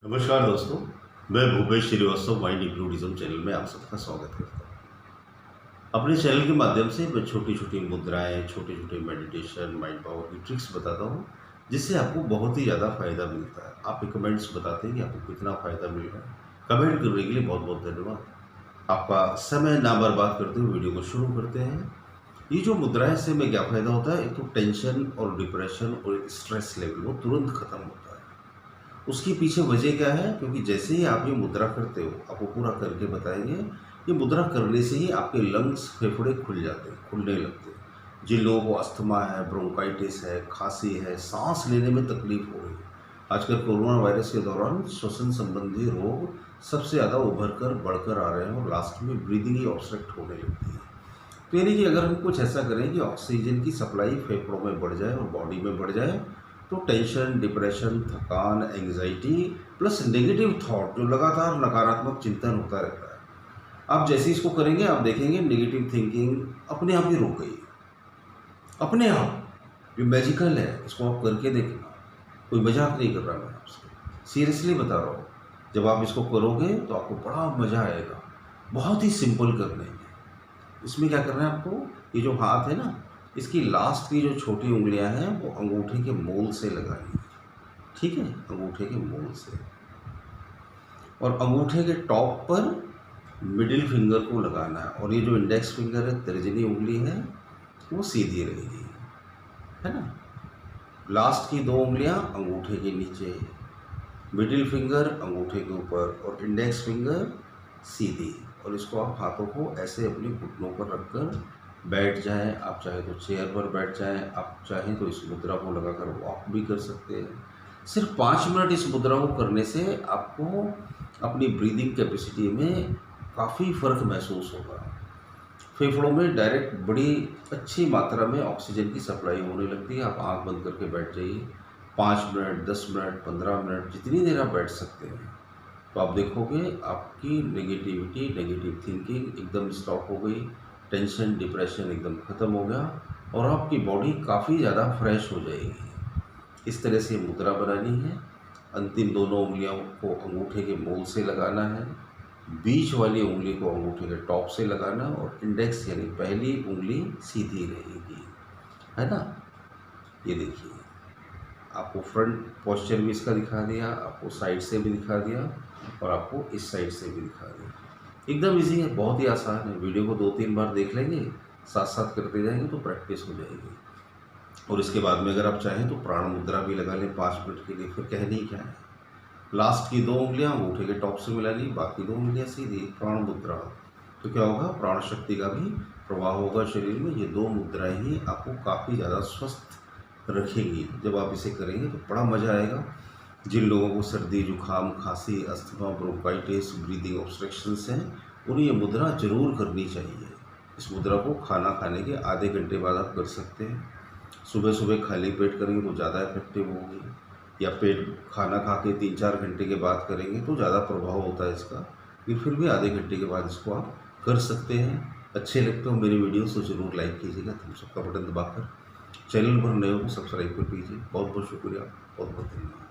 नमस्कार दोस्तों, मैं Bhupesh Shrivastava mind hypnotism channel में आप सबका स्वागत करता हूँ। अपने चैनल के माध्यम से मैं छोटी छोटी मुद्राएं, छोटे छोटे मेडिटेशन, माइंड पावर की ट्रिक्स बताता हूँ, जिससे आपको बहुत ही ज़्यादा फायदा मिलता है। आप कमेंट्स बताते हैं कि आपको कितना फ़ायदा मिल रहा है। कमेंट करने के लिए बहुत बहुत धन्यवाद। आपका समय ना बर्बाद करते हुए वीडियो को शुरू करते हैं। ये जो मुद्राएं से में क्या फ़ायदा होता है, एक तो टेंशन और डिप्रेशन और स्ट्रेस लेवल वो तुरंत खत्म होता है। उसके पीछे वजह क्या है? क्योंकि जैसे ही आप ये मुद्रा करते हो, आपको पूरा करके बताएंगे। ये मुद्रा करने से ही आपके लंग्स, फेफड़े खुल जाते हैं, खुलने लगते हैं। जिन लोगों को अस्थमा है, ब्रोंकाइटिस है, खांसी है, सांस लेने में तकलीफ हो रही है, आजकल कोरोना वायरस के दौरान श्वसन संबंधी रोग सबसे ज़्यादा उभर कर बढ़कर आ रहे हैं और लास्ट में ब्रीदिंग ही ऑब्स्ट्रक्ट होने लगती है। तो यानी कि अगर हम कुछ ऐसा करें कि ऑक्सीजन की सप्लाई फेफड़ों में बढ़ जाए और बॉडी में बढ़ जाए, तो टेंशन, डिप्रेशन, थकान, एंग्जाइटी प्लस नेगेटिव थॉट, जो लगातार नकारात्मक चिंतन होता रहता है, आप जैसे इसको करेंगे आप देखेंगे नेगेटिव थिंकिंग अपने आप ही रुक गई, अपने आप। ये मैजिकल है, इसको आप करके देखना। कोई मजाक नहीं कर रहा मैं आपसे, सीरियसली बता रहा हूँ। जब आप इसको करोगे तो आपको बड़ा मज़ा आएगा। बहुत ही सिंपल करने में। इसमें क्या करना है आपको, ये जो हाथ है ना, इसकी लास्ट की जो छोटी उंगलियां हैं वो अंगूठे के मूल से लगानी है। ठीक है, अंगूठे के मूल से। और अंगूठे के टॉप पर मिडिल फिंगर को लगाना है। और ये जो इंडेक्स फिंगर है, तर्जनी उंगली है, वो सीधी रहेगी, है ना। लास्ट की दो उंगलियां अंगूठे के नीचे, मिडिल फिंगर अंगूठे के ऊपर और इंडेक्स फिंगर सीधी। और इसको आप हाथों को ऐसे अपने घुटनों पर रखकर बैठ जाएं। आप चाहे तो चेयर पर बैठ जाएं, आप चाहें तो इस मुद्रा को लगाकर वॉक भी कर सकते हैं। सिर्फ 5 मिनट इस मुद्रा को करने से आपको अपनी ब्रीदिंग कैपेसिटी में काफ़ी फ़र्क महसूस होगा। फेफड़ों में डायरेक्ट बड़ी अच्छी मात्रा में ऑक्सीजन की सप्लाई होने लगती है। आप आंख बंद करके बैठ जाइए, 5 मिनट, 10 मिनट, 15 मिनट, जितनी देर आप बैठ सकते हैं। तो आप देखोगे आपकी नेगेटिविटी, नेगेटिव थिंकिंग एकदम स्टॉप हो गई, टेंशन, डिप्रेशन एकदम ख़त्म हो गया और आपकी बॉडी काफ़ी ज़्यादा फ्रेश हो जाएगी। इस तरह से मुद्रा बनानी है। अंतिम दोनों उंगलियों को अंगूठे के मूल से लगाना है, बीच वाली उंगली को अंगूठे के टॉप से लगाना और इंडेक्स यानी पहली उंगली सीधी रहेगी, है ना। ये देखिए, आपको फ्रंट पोस्चर भी इसका दिखा दिया, आपको साइड से भी दिखा दिया और आपको इस साइड से भी दिखा दिया। एकदम इजी है, बहुत ही आसान है। वीडियो को 2-3 बार देख लेंगे, साथ साथ करते जाएंगे तो प्रैक्टिस हो जाएगी। और इसके बाद में अगर आप चाहें तो प्राण मुद्रा भी लगा लें 5 मिनट के लिए। फिर कहनी क्या है, लास्ट की दो उंगलियां अंगूठे के टॉप से मिलानी, बाकी दो उंगलियां सीधी, प्राण मुद्रा। तो क्या होगा, प्राण शक्ति का भी प्रवाह होगा शरीर में। ये दो मुद्राएं ही आपको काफ़ी ज़्यादा स्वस्थ रखेंगी। जब आप इसे करेंगे तो बड़ा मज़ा आएगा। जिन लोगों को सर्दी, जुकाम, खांसी, अस्थमा, ब्रोंकाइटिस, ब्रीदिंग ऑब्स्ट्रक्शंस हैं, उन्हें ये मुद्रा जरूर करनी चाहिए। इस मुद्रा को खाना खाने के आधे घंटे बाद आप कर सकते हैं। सुबह सुबह खाली पेट करेंगे तो ज़्यादा इफेक्टिव होगी, या पेट खाना खा के 3-4 घंटे के बाद करेंगे तो ज़्यादा प्रभाव होता है इसका। फिर भी आधे घंटे के बाद इसको आप कर सकते हैं। अच्छे लगते हो मेरी वीडियोस तो ज़रूर लाइक कीजिएगा, थम्स अप का बटन दबाकर। चैनल पर नए हो तो सब्सक्राइब कर लीजिए। बहुत बहुत शुक्रिया, बहुत बहुत धन्यवाद।